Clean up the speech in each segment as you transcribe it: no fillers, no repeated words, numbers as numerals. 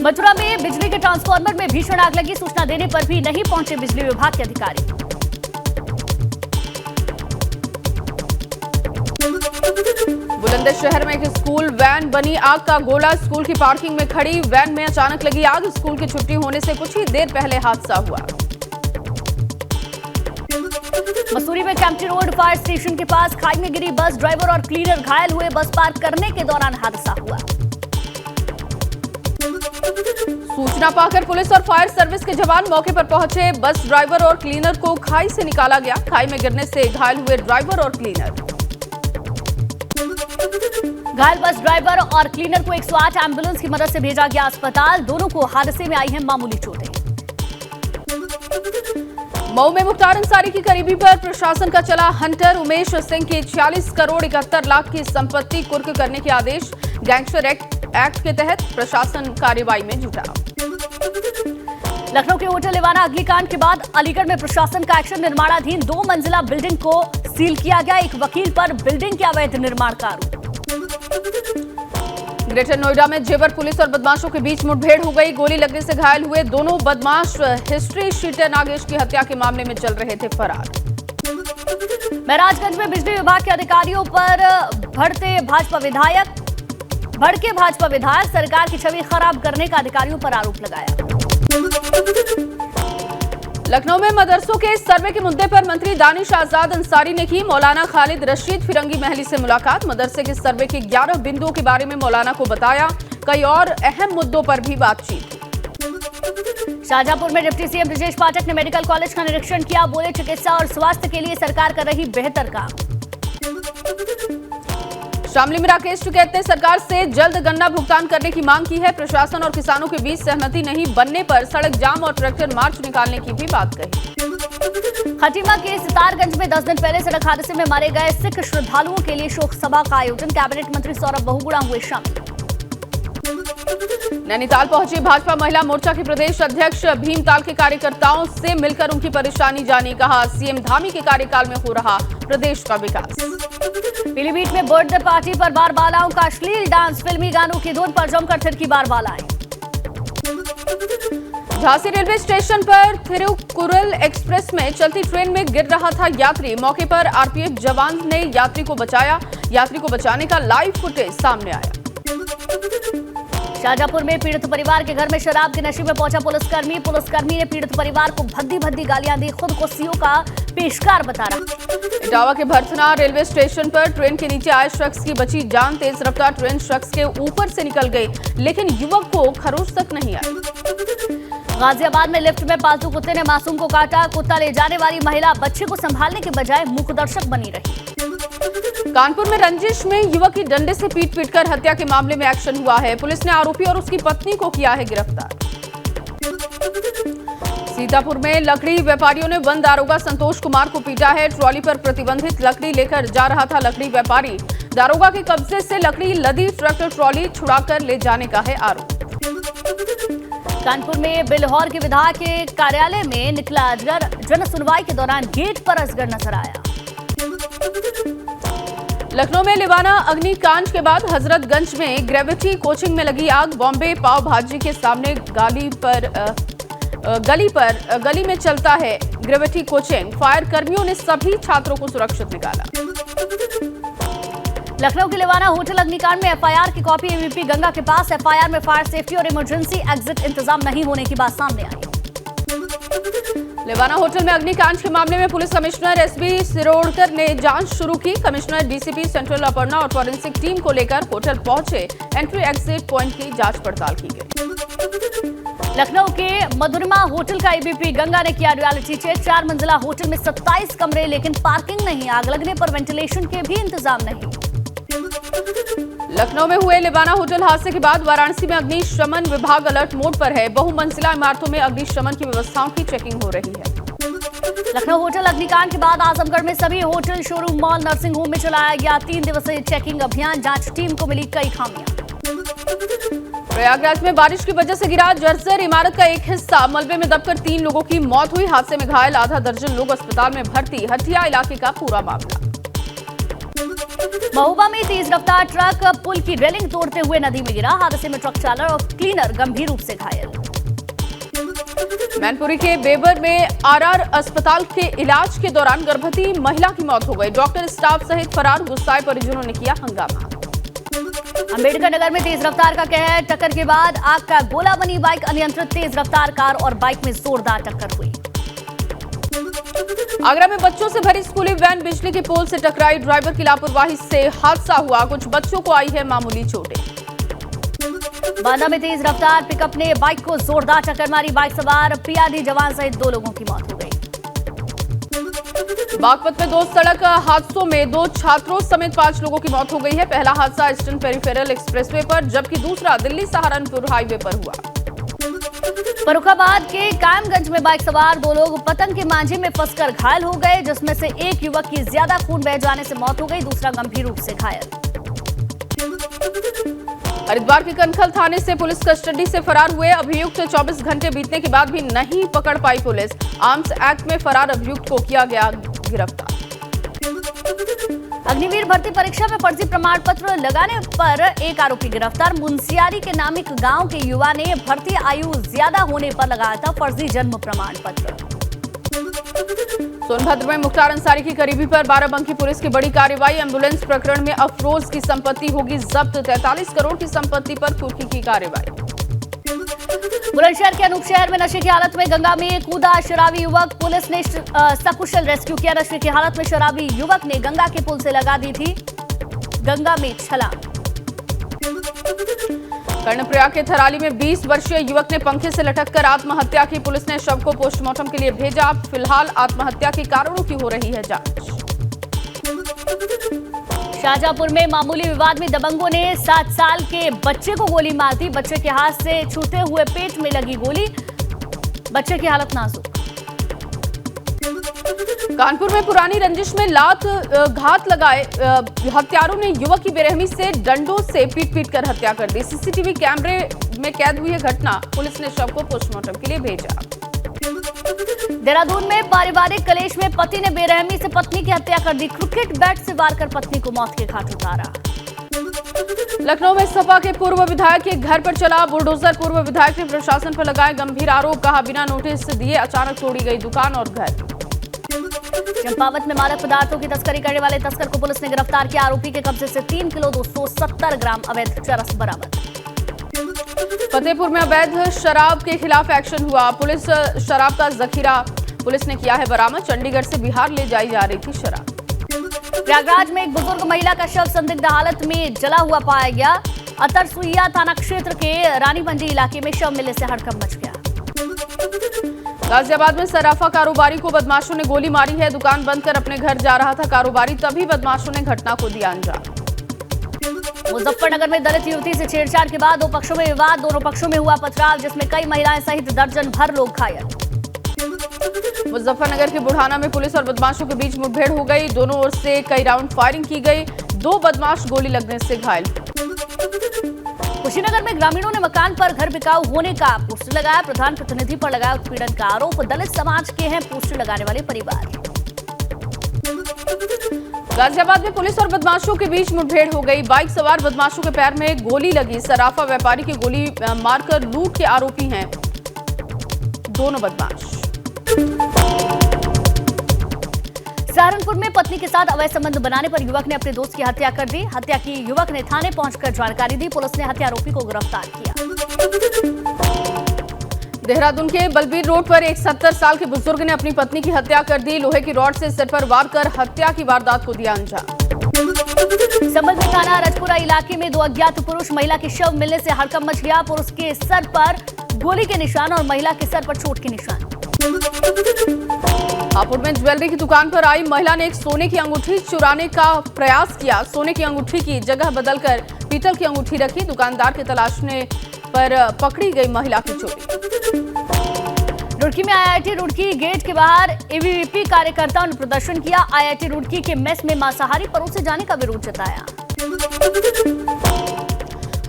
मथुरा में बिजली के ट्रांसफार्मर में भीषण आग लगी। सूचना देने पर भी नहीं पहुंचे बिजली विभाग के अधिकारी। बुलंदशहर में एक स्कूल वैन बनी आग का गोला। स्कूल की पार्किंग में खड़ी वैन में अचानक लगी आग। स्कूल की छुट्टी होने से कुछ ही देर पहले हादसा हुआ। मसूरी में कैंपटी रोड फायर स्टेशन के पास खाई में गिरी बस। ड्राइवर और क्लीनर घायल हुए। बस पार्क करने के दौरान हादसा हुआ। सूचना पाकर पुलिस और फायर सर्विस के जवान मौके पर पहुंचे। बस ड्राइवर और क्लीनर को खाई से निकाला गया। खाई में गिरने से घायल हुए ड्राइवर और क्लीनर। घायल बस ड्राइवर और क्लीनर को 108 एम्बुलेंस की मदद से भेजा गया अस्पताल। दोनों को हादसे में आई हैं मामूली चोटें। मऊ में मुख्तार अंसारी की करीबी पर प्रशासन का चला हंटर। उमेश सिंह की 46 करोड़ 71 लाख की संपत्ति कुर्क करने के आदेश। गैंगस्टर एक्ट के तहत प्रशासन कार्रवाई में जुटा। लखनऊ के होटल इवाना अग्निकांड के बाद अलीगढ़ में प्रशासन का एक्शन। निर्माणाधीन 2 मंजिला बिल्डिंग को सील किया गया। एक वकील पर बिल्डिंग के अवैध निर्माण का आरोप। ग्रेटर नोएडा में जेवर पुलिस और बदमाशों के बीच मुठभेड़ हो गई। गोली लगने से घायल हुए दोनों बदमाश। हिस्ट्री शीटर नागेश की हत्या के मामले में चल रहे थे फरार। महराजगंज में बिजली विभाग के अधिकारियों पर भड़के भाजपा विधायक सरकार की छवि खराब करने का अधिकारियों पर आरोप लगाया। लखनऊ में मदरसों के सर्वे के मुद्दे पर मंत्री दानिश आजाद अंसारी ने की मौलाना खालिद रशीद फिरंगी महली से मुलाकात। मदरसे के सर्वे के 11 बिंदुओं के बारे में मौलाना को बताया। कई और अहम मुद्दों पर भी बातचीत। शाहजहांपुर में डिप्टी सीएम ब्रजेश पाठक ने मेडिकल कॉलेज का निरीक्षण किया। बोले चिकित्सा और स्वास्थ्य के लिए सरकार कर रही बेहतर काम। शामली में राकेश टिकैत ने सरकार से जल्द गन्ना भुगतान करने की मांग की है। प्रशासन और किसानों के बीच सहमति नहीं बनने पर सड़क जाम और ट्रैक्टर मार्च निकालने की भी बात कही। खटीमा के सितारगंज में 10 दिन पहले सड़क हादसे में मारे गए सिख श्रद्धालुओं के लिए शोक सभा का आयोजन। कैबिनेट मंत्री सौरभ बहुगुणा हुए शामिल। नैनीताल पहुंची भाजपा महिला मोर्चा की प्रदेश अध्यक्ष भीमताल के कार्यकर्ताओं से मिलकर उनकी परेशानी जानी। कहा सीएम धामी के कार्यकाल में हो रहा प्रदेश का विकास। पीलीभीत में बर्थडे पार्टी पर बार बालाओं का अश्लील डांस। फिल्मी गानों की धुन पर जमकर थिरकी बार बालाएं। झांसी रेलवे स्टेशन पर थिरुकुरल एक्सप्रेस में चलती ट्रेन में गिर रहा था यात्री। मौके पर आरपीएफ जवान ने यात्री को बचाया। यात्री को बचाने का लाइव फुटेज सामने आया। शाहजहांपुर में पीड़ित परिवार के घर में शराब के नशे में पहुंचा पुलिसकर्मी। पुलिसकर्मी ने पीड़ित परिवार को भद्दी गालियां दी। खुद को सीओ का पेशकार बता रहा। इटावा के भरथना रेलवे स्टेशन पर ट्रेन के नीचे आए शख्स की बची जान। तेज रफ्तार ट्रेन शख्स के ऊपर से निकल गई, लेकिन युवक को खरोच तक नहीं आई। गाजियाबाद में लिफ्ट में पालतू कुत्ते ने मासूम को काटा। कुत्ता ले जाने वाली महिला बच्चे को संभालने के बजाय मूकदर्शक बनी रही। कानपुर में रंजिश में युवक की डंडे से पीटकर हत्या के मामले में एक्शन हुआ है। पुलिस ने आरोपी और उसकी पत्नी को किया है गिरफ्तार। सीतापुर में लकड़ी व्यापारियों ने वन दारोगा संतोष कुमार को पीटा है। ट्रॉली पर प्रतिबंधित लकड़ी लेकर जा रहा था लकड़ी व्यापारी। दारोगा के कब्जे से लकड़ी लदी ट्रैक्टर ट्रॉली छुड़ाकर ले जाने का है आरोप। कानपुर में बिल्हौर के विधायक के कार्यालय में निकला अजगर। जन सुनवाई के दौरान गेट पर अजगर नजर आया। लखनऊ में लिवाना अग्निकांड के बाद हजरतगंज में ग्रेविटी कोचिंग में लगी आग। बॉम्बे पाव भाजी के सामने गली में चलता है ग्रेविटी कोचिंग। फायर कर्मियों ने सभी छात्रों को सुरक्षित निकाला। लखनऊ के लिवाना होटल अग्निकांड में एफआईआर की कॉपी एबीपी गंगा के पास। एफआईआर में फायर सेफ्टी और इमरजेंसी एग्जिट इंतजाम नहीं होने की बात सामने आई। लिवाना होटल में अग्निकांड के मामले में पुलिस कमिश्नर एसबी सिरोडकर ने जांच शुरू की। कमिश्नर डीसीपी सेंट्रल अपर्णा और फॉरेंसिक टीम को लेकर होटल पहुंचे। एंट्री एग्जिट पॉइंट की जांच पड़ताल की गई। लखनऊ के मधुरमा होटल का एबीपी गंगा ने किया रियलिटी चेक। 4 मंजिला होटल में 27 कमरे, लेकिन पार्किंग नहीं। आग लगने पर वेंटिलेशन के भी इंतजाम नहीं। लखनऊ में हुए लिवाना होटल हादसे के बाद वाराणसी में अग्निशमन विभाग अलर्ट मोड पर है। बहुमंजिला इमारतों में अग्निशमन की व्यवस्थाओं की चेकिंग हो रही है। लखनऊ होटल अग्निकांड के बाद आजमगढ़ में सभी hotel, showroom, mall, nursing home में चलाया गया 3 दिवसीय चेकिंग अभियान। जांच टीम को मिली कई खामियां। प्रयागराज में बारिश की वजह से गिरा जर्जर इमारत का एक हिस्सा। मलबे में दबकर 3 लोगों की मौत हुई। हादसे में घायल आधा दर्जन लोग अस्पताल में भर्ती। हटिया इलाके का पूरा मामला। महोबा में तेज रफ्तार ट्रक पुल की रेलिंग तोड़ते हुए नदी में गिरा। हादसे में ट्रक चालक और क्लीनर गंभीर रूप से घायल। मैनपुरी के बेबर में आरआर अस्पताल के इलाज के दौरान गर्भवती महिला की मौत हो गई। डॉक्टर, स्टाफ सहित फरार गुस्साए परिजनों ने किया हंगामा। अंबेडकर नगर में तेज रफ्तार का कहर, टक्कर के बाद आग का गोला बनी बाइक। अनियंत्रित तेज रफ्तार कार और बाइक में जोरदार टक्कर हुई। आगरा में बच्चों से भरी स्कूली वैन बिजली के पोल से टकराई। ड्राइवर की लापरवाही से हादसा हुआ। कुछ बच्चों को आई है मामूली चोटें। बांदा में तेज रफ्तार पिकअप ने बाइक को जोरदार टक्कर मारी। बाइक सवार पीआरडी जवान सहित 2 लोगों की मौत हो गई। बागपत में 2 सड़क हादसों में 2 छात्रों समेत 5 लोगों की मौत हो गई है। पहला हादसा ईस्टर्न पेरिफेरल एक्सप्रेसवे पर, जबकि दूसरा दिल्ली सहारनपुर हाईवे पर हुआ। फर्रुखाबाद के कायमगंज में बाइक सवार 2 लोग पतंग के मांझे में फंसकर घायल हो गए, जिसमें से एक युवक की ज्यादा खून बह जाने से मौत हो गई, दूसरा गंभीर रूप से घायल। हरिद्वार के कनखल थाने से पुलिस कस्टडी से फरार हुए अभियुक्त 24 घंटे बीतने के बाद भी नहीं पकड़ पाई पुलिस। आर्म्स एक्ट में फरार अभियुक्त को किया गया गिरफ्तार। अग्निवीर भर्ती परीक्षा में फर्जी प्रमाण पत्र लगाने पर एक आरोपी गिरफ्तार। मुंसियारी के नामिक गांव के युवा ने भर्ती आयु ज्यादा होने पर लगाया था फर्जी जन्म प्रमाण पत्र। सोनभद्र में मुख्तार अंसारी की करीबी पर बाराबंकी पुलिस की बड़ी कार्रवाई। एम्बुलेंस प्रकरण में अफरोज की संपत्ति होगी जब्त। 43 करोड़ की संपत्ति पर कुर्की की कार्रवाई। बुलंदशहर के अनूप शहर में नशे की हालत में गंगा में कूदा शराबी युवक। पुलिस ने सकुशल रेस्क्यू किया। नशे की हालत में शराबी युवक ने गंगा के पुल से लगा दी थी गंगा में छलांग। कर्णप्रयाग के थराली में 20 वर्षीय युवक ने पंखे से लटककर आत्महत्या की। पुलिस ने शव को पोस्टमार्टम के लिए भेजा। फिलहाल आत्महत्या के कारणों की हो रही है जांच। शाहजहांपुर में मामूली विवाद में दबंगों ने 7 साल के बच्चे को गोली मार दी। बच्चे के हाथ से छूते हुए पेट में लगी गोली, बच्चे की हालत नाजुक। कानपुर में पुरानी रंजिश में लात घात लगाए हत्यारों ने युवक की बेरहमी से डंडों से पीट कर हत्या कर दी। सीसीटीवी कैमरे में कैद हुई है घटना। पुलिस ने शव को पोस्टमार्टम के लिए भेजा। देहरादून में पारिवारिक कलेश में पति ने बेरहमी से पत्नी की हत्या कर दी। क्रिकेट बैट से वार कर पत्नी को मौत के घाट उतारा। लखनऊ में सपा के पूर्व विधायक के घर पर चला बुलडोजर। पूर्व विधायक ने प्रशासन पर लगाए गंभीर आरोप। कहा, बिना नोटिस दिए अचानक तोड़ी गई दुकान और घर। चंपावत में मादक पदार्थों की तस्करी करने वाले तस्कर को पुलिस ने गिरफ्तार किया। आरोपी के कब्जे से 3 किलो 270 ग्राम अवैध चरस बरामद। फतेहपुर में अवैध शराब के खिलाफ एक्शन हुआ। पुलिस शराब का जखीरा पुलिस ने किया है बरामद। चंडीगढ़ से बिहार ले जाई जा रही थी शराब। प्रयागराज में एक बुजुर्ग महिला का शव संदिग्ध हालत में जला हुआ पाया गया। अतरसुइया थाना क्षेत्र के रानी मंडी इलाके में शव मिलने से हड़कंप मच गया। गाजियाबाद में सराफा कारोबारी को बदमाशों ने गोली मारी है। दुकान बंद कर अपने घर जा रहा था कारोबारी, तभी बदमाशों ने घटना को दिया अंजाम। मुजफ्फरनगर में दलित युवती से छेड़छाड़ के बाद 2 पक्षों में विवाद। दोनों पक्षों में हुआ पथराव, जिसमें कई महिलाएं सहित दर्जन भर लोग घायल। मुजफ्फरनगर के बुढ़ाना में पुलिस और बदमाशों के बीच मुठभेड़ हो गई। दोनों ओर से कई राउंड फायरिंग की गई। 2 बदमाश गोली लगने से घायल। कुशीनगर में ग्रामीणों ने मकान पर घर बिकाऊ होने का पोस्टर लगाया। प्रधान प्रतिनिधि पर लगाया उत्पीड़न का आरोप। दलित समाज के हैं पोस्टर लगाने वाले परिवार। गाजियाबाद में पुलिस और बदमाशों के बीच मुठभेड़ हो गई। बाइक सवार बदमाशों के पैर में गोली लगी। सराफा व्यापारी की गोली मारकर लूट के आरोपी हैं दोनों बदमाश। सहारनपुर में पत्नी के साथ अवैध संबंध बनाने पर युवक ने अपने दोस्त की हत्या कर दी। हत्या की युवक ने थाने पहुंचकर जानकारी दी। पुलिस ने हत्या आरोपी को गिरफ्तार किया। देहरादून के बलबीर रोड पर एक 70 साल के बुजुर्ग ने अपनी पत्नी की हत्या कर दी। लोहे की रॉड से सिर पर वार कर हत्या की वारदात को दिया अंजाम। संबलपुर थाना राजपुरा इलाके में 2 अज्ञात पुरुष महिला के शव मिलने से हड़कंप मच गया। पुरुष के सर पर गोली के निशान और महिला के सर पर चोट के निशान। हापुड़ में ज्वेलरी की दुकान पर आई महिला ने एक सोने की अंगूठी चुराने का प्रयास किया। सोने की अंगूठी की जगह बदलकर पीतल की अंगूठी रखी। दुकानदार के तलाशने पर पकड़ी गई महिला की चोरी। रुड़की में आईआईटी रुड़की गेट के बाहर एबीवीपी कार्यकर्ताओं ने प्रदर्शन किया। आईआईटी रुड़की के मेस में मांसाहारी परोसे जाने का विरोध जताया।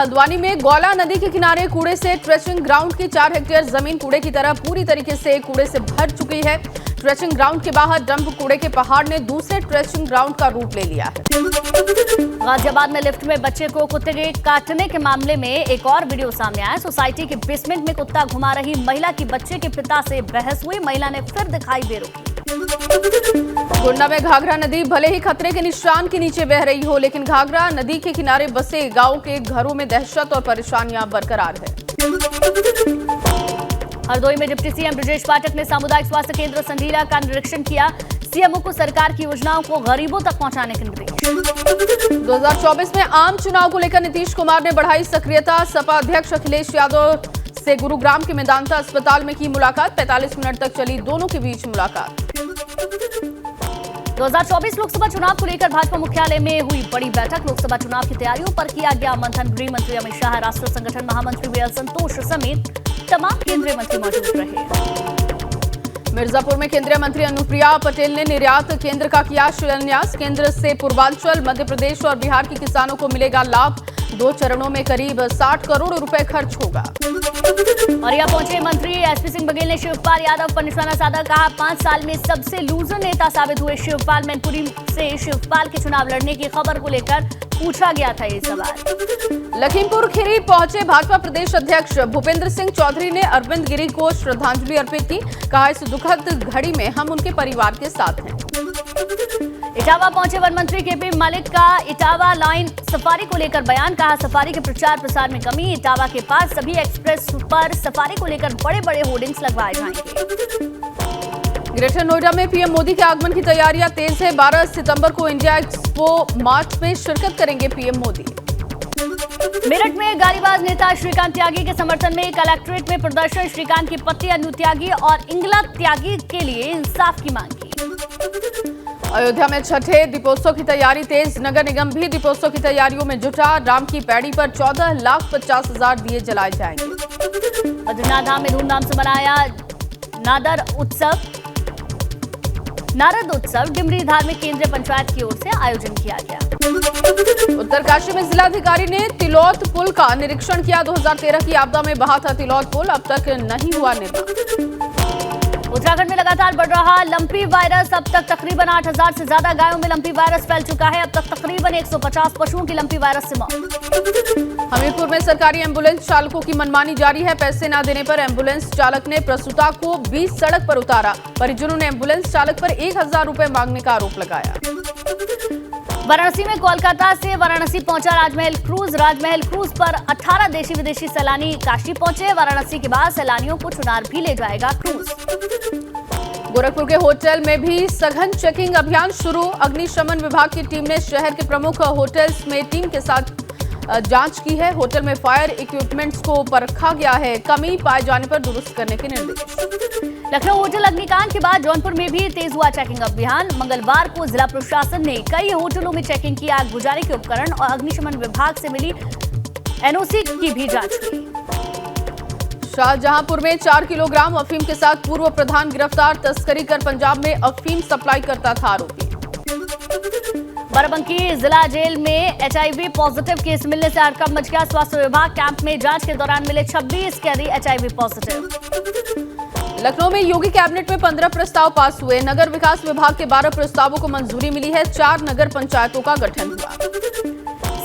हल्द्वानी में गौला नदी के किनारे कूड़े से ट्रेचिंग ग्राउंड की 4 हेक्टेयर जमीन कूड़े की तरह पूरी तरीके से कूड़े से भर चुकी है। ट्रेचिंग ग्राउंड के बाहर डंप कूड़े के पहाड़ ने दूसरे ट्रेचिंग ग्राउंड का रूप ले लिया है। गाजियाबाद में लिफ्ट में बच्चे को कुत्ते के काटने के मामले में एक और वीडियो सामने आया। सोसाइटी के बेसमेंट में कुत्ता घुमा रही महिला की बच्चे के पिता से बहस हुई। महिला ने फिर दिखाई बेरुखी। गोंडा में घाघरा नदी भले ही खतरे के निशान के नीचे बह रही हो, लेकिन घाघरा नदी के किनारे बसे गांव के घरों में दहशत और परेशानियां बरकरार है। हरदोई में डिप्टी सीएम ब्रजेश पाठक ने सामुदायिक स्वास्थ्य केंद्र संडीला का निरीक्षण किया। सीएमओ को सरकार की योजनाओं को गरीबों तक पहुंचाने के निर्देश। 2024 में आम चुनाव को लेकर नीतीश कुमार ने बढ़ाई सक्रियता। सपा अध्यक्ष अखिलेश यादव से गुरुग्राम के मेदांता अस्पताल में की मुलाकात। 45 मिनट तक चली दोनों के बीच मुलाकात। 2024 लोकसभा चुनाव को लेकर भाजपा मुख्यालय में हुई बड़ी बैठक। लोकसभा चुनाव की तैयारियों पर किया गया मंथन। गृह मंत्री अमित शाह, राष्ट्रीय संगठन महामंत्री वीएल संतोष समेत तमाम केंद्रीय मंत्री मौजूद रहे। मिर्जापुर में केंद्रीय मंत्री अनुप्रिया पटेल ने निर्यात केंद्र का किया शिलान्यास। केंद्र से पूर्वांचल, मध्य प्रदेश और बिहार के किसानों को मिलेगा लाभ। 2 चरणों में करीब 60 करोड़ रुपए खर्च होगा। और यहां पहुंचे मंत्री एसपी सिंह बघेल ने शिवपाल यादव पर निशाना साधा। कहा 5 साल में सबसे लूजर नेता साबित हुए शिवपाल। मैनपुरी से शिवपाल के चुनाव लड़ने की खबर को लेकर पूछा गया था ये सवाल। लखीमपुर खीरी पहुंचे भाजपा प्रदेश अध्यक्ष भूपेंद्र सिंह चौधरी ने अरविंद गिरी को श्रद्धांजलि अर्पित की। कहा इस दुखद घड़ी में हम उनके परिवार के साथ हैं। इटावा पहुंचे वन मंत्री केपी मलिक का इटावा लाइन सफारी को लेकर बयान। कहा सफारी के प्रचार प्रसार में कमी। इटावा के पास सभी एक्सप्रेस पर सफारी को लेकर बड़े बड़े होर्डिंग्स लगवाए जाएंगे। ग्रेटर नोएडा में पीएम मोदी के आगमन की तैयारियां तेज है। 12 सितंबर को इंडिया एक्सपो मार्च में शिरकत करेंगे पीएम मोदी। मेरठ में गालीबाज नेता श्रीकांत त्यागी के समर्थन में कलेक्ट्रेट में प्रदर्शन। श्रीकांत की पत्नी अनु त्यागी और इंगला त्यागी के लिए इंसाफ की मांग की। अयोध्या में छठे दीपोत्सव की तैयारी तेज। नगर निगम भी दीपोत्सव की तैयारियों में जुटा। राम की पैड़ी पर 14,50,000 दिए जलाए जाएंगे। बद्रीनाथ धाम में धूमधाम से मनाया नारद उत्सव। डिमरी धार्मिक केंद्रीय पंचायत की ओर से आयोजन किया गया। उत्तरकाशी में जिलाधिकारी ने तिलौत पुल का निरीक्षण किया। 2013 की आपदा में बहा था तिलौत पुल, अब तक नहीं हुआ निर्माण। उत्तराखंड में लगातार बढ़ रहा लंपी वायरस। अब तक तकरीबन 8,000 से ज्यादा गायों में लंपी वायरस फैल चुका है। अब तक तकरीबन 150 पशुओं की लंपी वायरस से मौत। हमीरपुर में सरकारी एम्बुलेंस चालकों की मनमानी जारी है। पैसे न देने पर एम्बुलेंस चालक ने प्रसूता को बीच सड़क पर उतारा। परिजनों ने एम्बुलेंस चालक पर 1,000 रुपए मांगने का आरोप लगाया। वाराणसी में कोलकाता से वाराणसी पहुंचा राजमहल क्रूज। राजमहल क्रूज पर 18 देशी विदेशी सैलानी काशी पहुंचे। वाराणसी के बाद सैलानियों को चुनार भी ले जाएगा क्रूज। गोरखपुर के होटल में भी सघन चेकिंग अभियान शुरू। अग्निशमन विभाग की टीम ने शहर के प्रमुख होटल्स में टीम के साथ जांच की है। होटल में फायर इक्विपमेंट्स को परखा गया है। कमी पाए जाने पर दुरुस्त करने के निर्देश। लखनऊ होटल अग्निकांड के बाद जौनपुर में भी तेज हुआ चेकिंग अभियान। मंगलवार को जिला प्रशासन ने कई होटलों में चेकिंग की। आग बुझाने के उपकरण और अग्निशमन विभाग से मिली एनओसी की भी जांच की। शाहजहांपुर में 4 किलोग्राम अफीम के साथ पूर्व प्रधान गिरफ्तार। तस्करी कर पंजाब में अफीम सप्लाई करता था आरोपी। बाराबंकी जिला जेल में एचआईवी पॉजिटिव केस मिलने से हड़कंप मच गया। स्वास्थ्य विभाग कैंप में जांच के दौरान मिले 26 कैदी एचआईवी पॉजिटिव। लखनऊ में योगी कैबिनेट में 15 प्रस्ताव पास हुए। नगर विकास विभाग के 12 प्रस्तावों को मंजूरी मिली है। 4 नगर पंचायतों का गठन हुआ।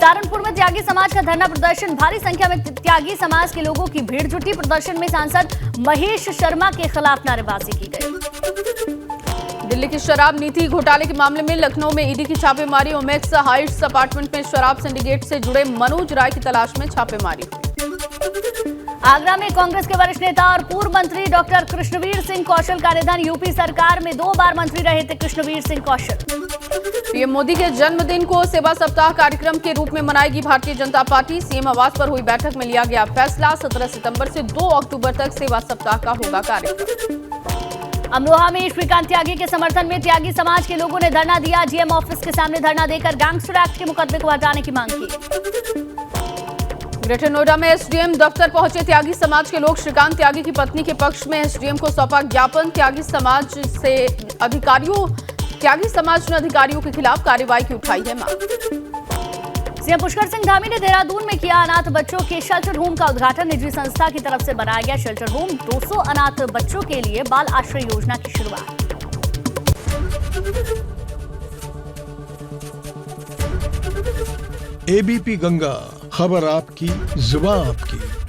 सहारनपुर में त्यागी समाज का धरना प्रदर्शन। भारी संख्या में त्यागी समाज के लोगों की भीड़ जुटी। प्रदर्शन में सांसद महेश शर्मा के खिलाफ नारेबाजी की गई। दिल्ली की शराब नीति घोटाले के मामले में लखनऊ में ईडी की छापेमारी। ओमेक्स हाइट्स अपार्टमेंट में शराब सिंडिकेट से जुड़े मनोज राय की तलाश में छापेमारी। आगरा में कांग्रेस के वरिष्ठ नेता और पूर्व मंत्री डॉक्टर कृष्णवीर सिंह कौशल का निधन। यूपी सरकार में 2 बार मंत्री रहे थे कृष्णवीर सिंह कौशल। पीएम मोदी के जन्मदिन को सेवा सप्ताह कार्यक्रम के रूप में मनाएगी भारतीय जनता पार्टी। सीएम आवास पर हुई बैठक में लिया गया फैसला। 17 सितंबर से 2 अक्टूबर तक सेवा सप्ताह का होगा कार्यक्रम। अमरोहा में श्रीकांत त्यागी के समर्थन में त्यागी समाज के लोगों ने धरना दिया। जीएम ऑफिस के सामने धरना देकर गैंगस्टर एक्ट के मुकदमे को हटाने की मांग की। ग्रेटर नोएडा में एसडीएम दफ्तर पहुंचे त्यागी समाज के लोग। श्रीकांत त्यागी की पत्नी के पक्ष में एसडीएम को सौंपा ज्ञापन। त्यागी समाज ने अधिकारियों के खिलाफ कार्रवाई की उठाई है मांग। सीएम पुष्कर सिंह धामी ने देहरादून में किया अनाथ बच्चों के शेल्टर होम का उद्घाटन। निजी संस्था की तरफ से बनाया गया शेल्टर होम 200 अनाथ बच्चों के लिए बाल आश्रय योजना की शुरुआत। एबीपी गंगा, खबर आपकी, जुबान आपकी।